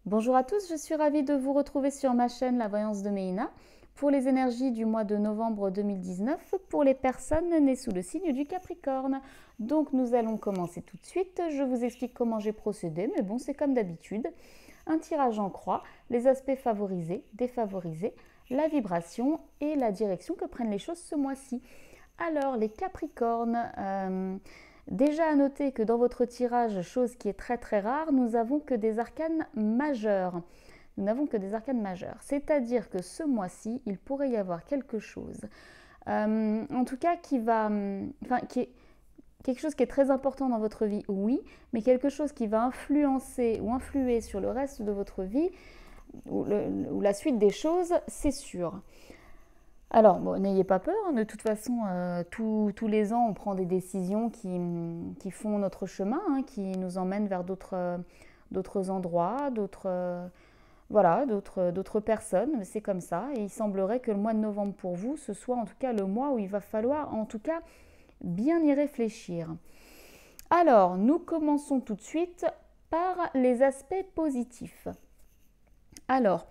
Bonjour à tous, je suis ravie de vous retrouver sur ma chaîne La Voyance de Méina pour les énergies du mois de novembre 2019 pour les personnes nées sous le signe du Capricorne. Donc nous allons commencer tout de suite, je vous explique comment j'ai procédé, mais bon c'est comme d'habitude. Un tirage en croix, les aspects favorisés, défavorisés, la vibration et la direction que prennent les choses ce mois-ci. Alors les Capricornes, déjà à noter que dans votre tirage, chose qui est très très rare, nous n'avons que des arcanes majeurs. Nous n'avons que des arcanes majeurs. C'est-à-dire que ce mois-ci, il pourrait y avoir quelque chose, en tout cas qui est quelque chose qui est très important dans votre vie, oui, mais quelque chose qui va influencer ou influer sur le reste de votre vie ou la suite des choses, c'est sûr. Alors, bon, n'ayez pas peur, hein, de toute façon, tous les ans, on prend des décisions qui font notre chemin, hein, qui nous emmènent vers d'autres endroits, d'autres personnes, c'est comme ça. Et il semblerait que le mois de novembre pour vous, ce soit en tout cas le mois où il va falloir en tout cas bien y réfléchir. Alors, nous commençons tout de suite par les aspects positifs. Alors,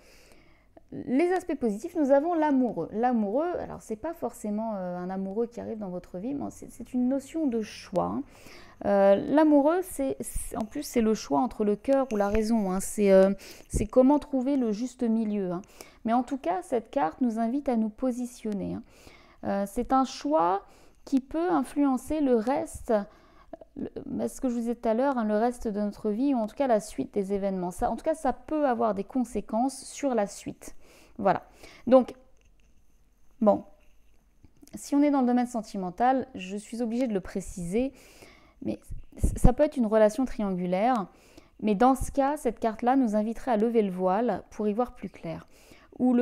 les aspects positifs, nous avons l'amoureux. L'amoureux, alors c'est pas forcément un amoureux qui arrive dans votre vie, mais c'est une notion de choix, hein. L'amoureux, en plus c'est le choix entre le cœur ou la raison, hein. C'est comment trouver le juste milieu, hein. Mais en tout cas, cette carte nous invite à nous positionner, hein. C'est un choix qui peut influencer le reste, ce que je vous disais tout à l'heure, hein, le reste de notre vie, ou en tout cas la suite des événements. En tout cas, ça peut avoir des conséquences sur la suite. Voilà. Donc, bon, si on est dans le domaine sentimental, je suis obligée de le préciser, mais ça peut être une relation triangulaire, mais dans ce cas, cette carte-là nous inviterait à lever le voile pour y voir plus clair, ou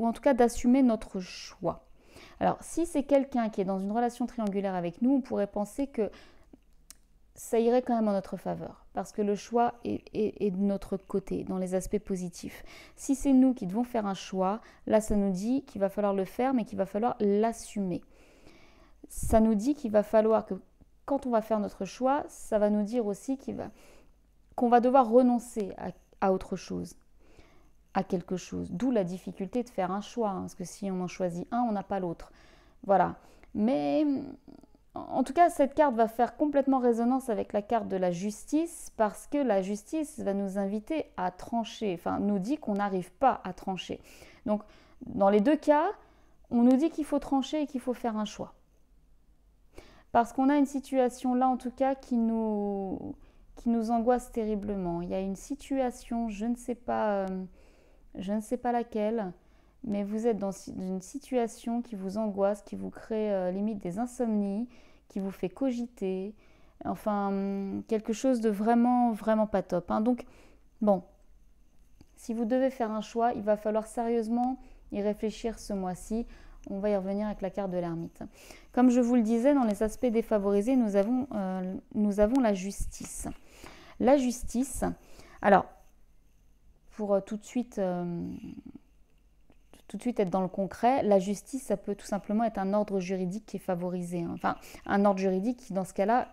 en tout cas d'assumer notre choix. Alors, si c'est quelqu'un qui est dans une relation triangulaire avec nous, on pourrait penser que ça irait quand même en notre faveur, parce que le choix est de notre côté, dans les aspects positifs. Si c'est nous qui devons faire un choix, là ça nous dit qu'il va falloir le faire, mais qu'il va falloir l'assumer. Ça nous dit qu'il va falloir que quand on va faire notre choix, ça va nous dire aussi qu'on va devoir renoncer à autre chose, à quelque chose. D'où la difficulté de faire un choix, hein, parce que si on en choisit un, on n'a pas l'autre. Voilà. Mais en tout cas, cette carte va faire complètement résonance avec la carte de la justice, parce que la justice va nous inviter à trancher, enfin nous dit qu'on n'arrive pas à trancher. Donc dans les deux cas, on nous dit qu'il faut trancher et qu'il faut faire un choix. Parce qu'on a une situation là en tout cas qui nous angoisse terriblement. Il y a une situation, je ne sais pas laquelle, mais vous êtes dans une situation qui vous angoisse, qui vous crée limite des insomnies, qui vous fait cogiter, enfin quelque chose de vraiment, vraiment pas top, hein. Donc, bon, si vous devez faire un choix, il va falloir sérieusement y réfléchir ce mois-ci. On va y revenir avec la carte de l'ermite. Comme je vous le disais, dans les aspects défavorisés, nous avons la justice. La justice, alors, pour tout de suite être dans le concret, la justice, ça peut tout simplement être un ordre juridique qui est favorisé, hein. Enfin, un ordre juridique qui, dans ce cas-là,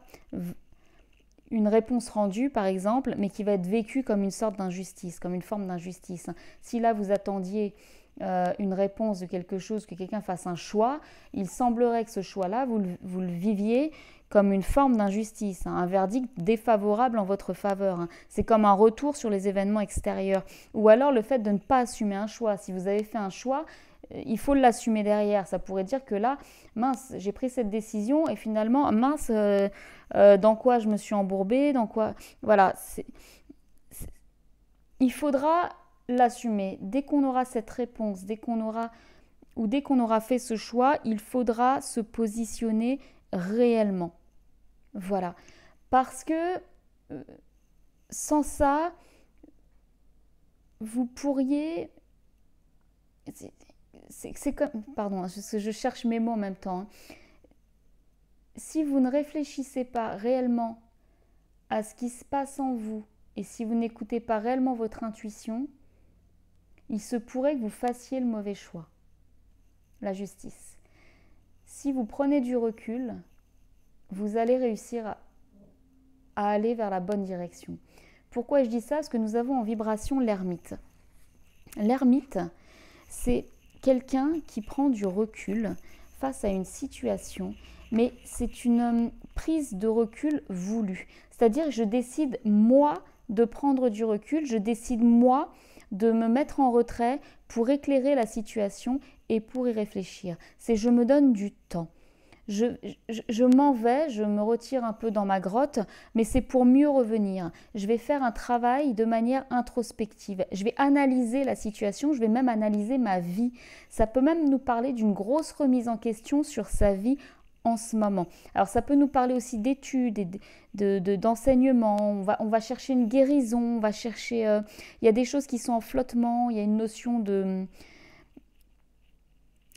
une réponse rendue, par exemple, mais qui va être vécue comme une sorte d'injustice, comme une forme d'injustice. Si là, vous attendiez une réponse de quelque chose, que quelqu'un fasse un choix, il semblerait que ce choix-là, vous le viviez comme une forme d'injustice, hein, un verdict défavorable en votre faveur, hein. C'est comme un retour sur les événements extérieurs. Ou alors le fait de ne pas assumer un choix. Si vous avez fait un choix, il faut l'assumer derrière. Ça pourrait dire que là, mince, j'ai pris cette décision et finalement, mince, dans quoi je me suis embourbée, dans quoi... Voilà, il faudra l'assumer. Dès qu'on aura cette réponse, dès qu'on aura fait ce choix, il faudra se positionner réellement. Voilà. Parce que sans ça, vous pourriez... C'est comme... Pardon, je cherche mes mots en même temps, hein. Si vous ne réfléchissez pas réellement à ce qui se passe en vous et si vous n'écoutez pas réellement votre intuition, il se pourrait que vous fassiez le mauvais choix. La justice. Si vous prenez du recul, vous allez réussir à aller vers la bonne direction. Pourquoi je dis ça? Parce que nous avons en vibration l'ermite. L'ermite, c'est quelqu'un qui prend du recul face à une situation, mais c'est une prise de recul voulue. C'est-à-dire, je décide, moi, de prendre du recul, je décide, moi, de me mettre en retrait pour éclairer la situation et pour y réfléchir. C'est je me donne du temps. Je m'en vais, je me retire un peu dans ma grotte, mais c'est pour mieux revenir. Je vais faire un travail de manière introspective. Je vais analyser la situation, je vais même analyser ma vie. Ça peut même nous parler d'une grosse remise en question sur sa vie en ce moment. Alors ça peut nous parler aussi d'études, d'enseignement, on va chercher une guérison, on va chercher... il y a des choses qui sont en flottement, il y a une notion de...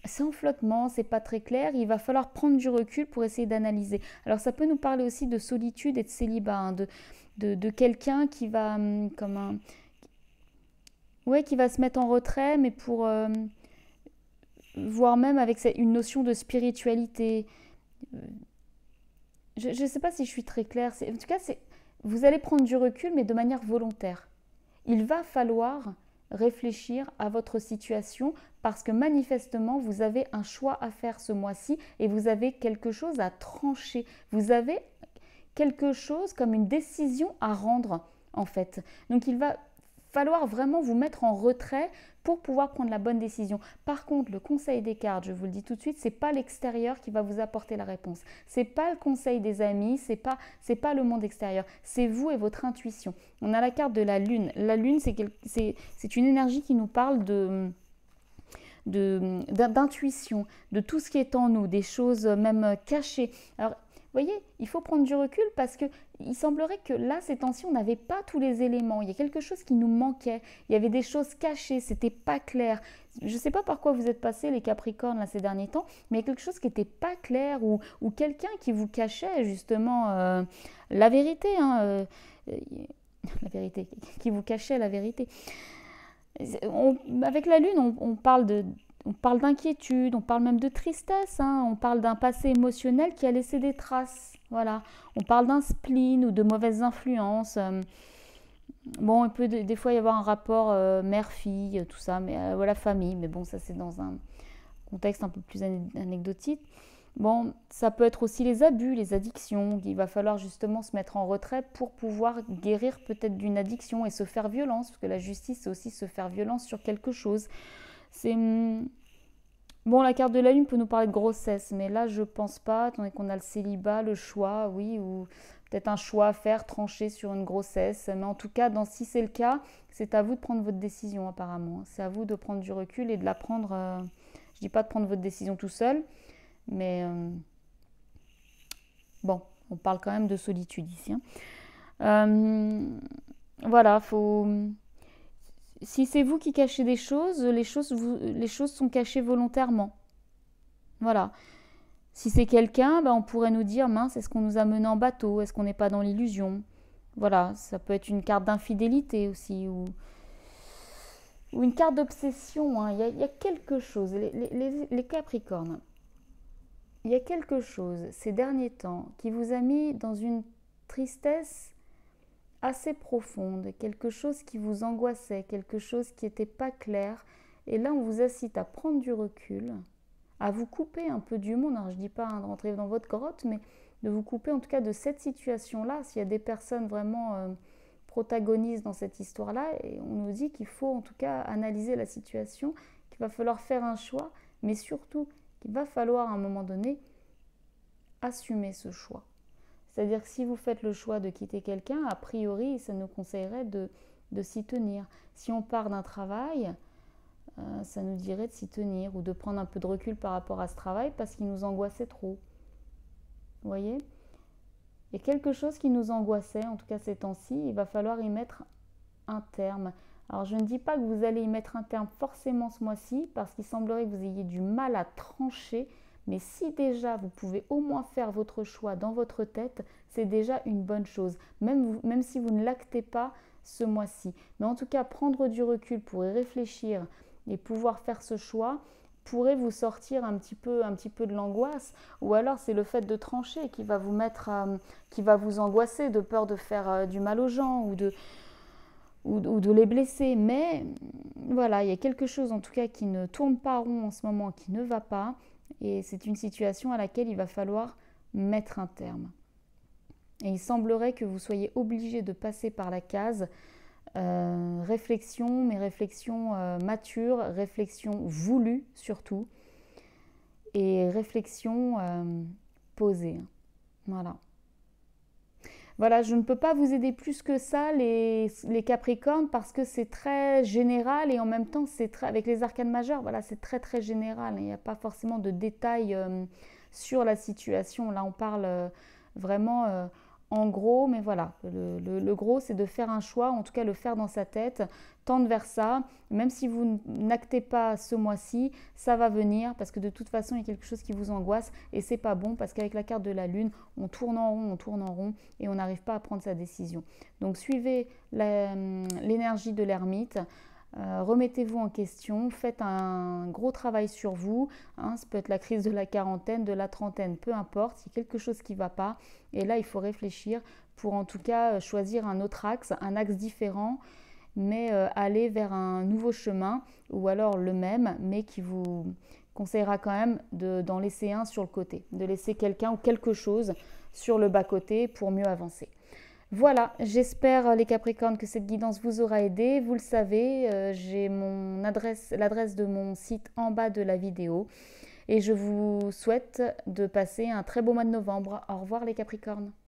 C'est en flottement, c'est pas très clair, il va falloir prendre du recul pour essayer d'analyser. Alors ça peut nous parler aussi de solitude et de célibat, hein, de quelqu'un qui va qui va se mettre en retrait, mais pour voire même avec une notion de spiritualité. Je ne sais pas si je suis très claire. En tout cas, vous allez prendre du recul, mais de manière volontaire. Il va falloir réfléchir à votre situation parce que manifestement, vous avez un choix à faire ce mois-ci et vous avez quelque chose à trancher. Vous avez quelque chose comme une décision à rendre, en fait. Donc, il va falloir vraiment vous mettre en retrait pour pouvoir prendre la bonne décision. Par contre, le conseil des cartes, je vous le dis tout de suite, c'est pas l'extérieur qui va vous apporter la réponse. C'est pas le conseil des amis, c'est pas le monde extérieur. C'est vous et votre intuition. On a la carte de la lune. La lune, c'est une énergie qui nous parle d'intuition, de tout ce qui est en nous, des choses même cachées. Alors, vous voyez, il faut prendre du recul parce qu'il semblerait que là, ces temps-ci, on n'avait pas tous les éléments. Il y a quelque chose qui nous manquait. Il y avait des choses cachées, c'était pas clair. Je ne sais pas par quoi vous êtes passés, les Capricornes, là, ces derniers temps, mais il y a quelque chose qui n'était pas clair ou quelqu'un qui vous cachait justement la vérité. La vérité, qui vous cachait la vérité. Avec la Lune, on parle d'inquiétude, on parle même de tristesse, hein, on parle d'un passé émotionnel qui a laissé des traces. Voilà. On parle d'un spleen ou de mauvaises influences. Bon, il peut des fois y avoir un rapport mère-fille, tout ça, mais voilà, famille. Mais bon, ça c'est dans un contexte un peu plus anecdotique. Bon, ça peut être aussi les abus, les addictions. Il va falloir justement se mettre en retrait pour pouvoir guérir peut-être d'une addiction et se faire violence, parce que la justice, c'est aussi se faire violence sur quelque chose. C'est... Bon, la carte de la lune peut nous parler de grossesse, mais là, je pense pas, étant donné qu'on a le célibat, le choix, oui, ou peut-être un choix à faire, trancher sur une grossesse. Mais en tout cas, si c'est le cas, c'est à vous de prendre votre décision, apparemment. C'est à vous de prendre du recul et de la prendre... je dis pas de prendre votre décision tout seul, mais bon, on parle quand même de solitude ici. Voilà, faut... Si c'est vous qui cachez des choses, les choses sont cachées volontairement. Voilà. Si c'est quelqu'un, on pourrait nous dire, mince, est-ce qu'on nous a mené en bateau? Est-ce qu'on n'est pas dans l'illusion? Voilà, ça peut être une carte d'infidélité aussi, ou une carte d'obsession. Hein. Il y a quelque chose, les Capricornes, il y a quelque chose ces derniers temps qui vous a mis dans une tristesse assez profonde, quelque chose qui vous angoissait, quelque chose qui n'était pas clair. Et là, on vous incite à prendre du recul, à vous couper un peu du monde. Alors, je ne dis pas de rentrer dans votre grotte, mais de vous couper en tout cas de cette situation-là. S'il y a des personnes vraiment protagonistes dans cette histoire-là, et on nous dit qu'il faut en tout cas analyser la situation, qu'il va falloir faire un choix, mais surtout qu'il va falloir à un moment donné assumer ce choix. C'est-à-dire que si vous faites le choix de quitter quelqu'un, a priori, ça nous conseillerait de s'y tenir. Si on part d'un travail, ça nous dirait de s'y tenir ou de prendre un peu de recul par rapport à ce travail parce qu'il nous angoissait trop. Vous voyez ? Il y a quelque chose qui nous angoissait, en tout cas ces temps-ci, il va falloir y mettre un terme. Alors je ne dis pas que vous allez y mettre un terme forcément ce mois-ci parce qu'il semblerait que vous ayez du mal à trancher. Mais si déjà vous pouvez au moins faire votre choix dans votre tête, c'est déjà une bonne chose, même si vous ne l'actez pas ce mois-ci. Mais en tout cas, prendre du recul pour y réfléchir et pouvoir faire ce choix pourrait vous sortir un petit peu de l'angoisse. Ou alors c'est le fait de trancher qui va vous angoisser de peur de faire du mal aux gens ou ou de les blesser. Mais voilà, il y a quelque chose en tout cas qui ne tourne pas rond en ce moment, qui ne va pas. Et c'est une situation à laquelle il va falloir mettre un terme. Et il semblerait que vous soyez obligé de passer par la case réflexion, mais réflexion mature, réflexion voulue surtout, et réflexion posée. Voilà. Voilà, je ne peux pas vous aider plus que ça, les Capricornes, parce que c'est très général et en même temps, avec les arcanes majeures, voilà, c'est très très général. Il n'y a pas forcément de détails sur la situation. Là, on parle vraiment en gros, mais voilà, le gros, c'est de faire un choix, en tout cas le faire dans sa tête, tendre vers ça. Même si vous n'actez pas ce mois-ci, ça va venir parce que de toute façon, il y a quelque chose qui vous angoisse et c'est pas bon parce qu'avec la carte de la lune, on tourne en rond et on n'arrive pas à prendre sa décision. Donc suivez l'énergie de l'ermite. Remettez-vous en question, faites un gros travail sur vous, hein, ça peut être la crise de la quarantaine, de la trentaine, peu importe, il y a quelque chose qui ne va pas et là il faut réfléchir pour en tout cas choisir un autre axe, un axe différent, mais aller vers un nouveau chemin ou alors le même mais qui vous conseillera quand même d'en laisser un sur le côté, de laisser quelqu'un ou quelque chose sur le bas-côté pour mieux avancer. Voilà, j'espère les Capricornes que cette guidance vous aura aidé. Vous le savez, j'ai l'adresse de mon site en bas de la vidéo. Et je vous souhaite de passer un très beau mois de novembre. Au revoir les Capricornes.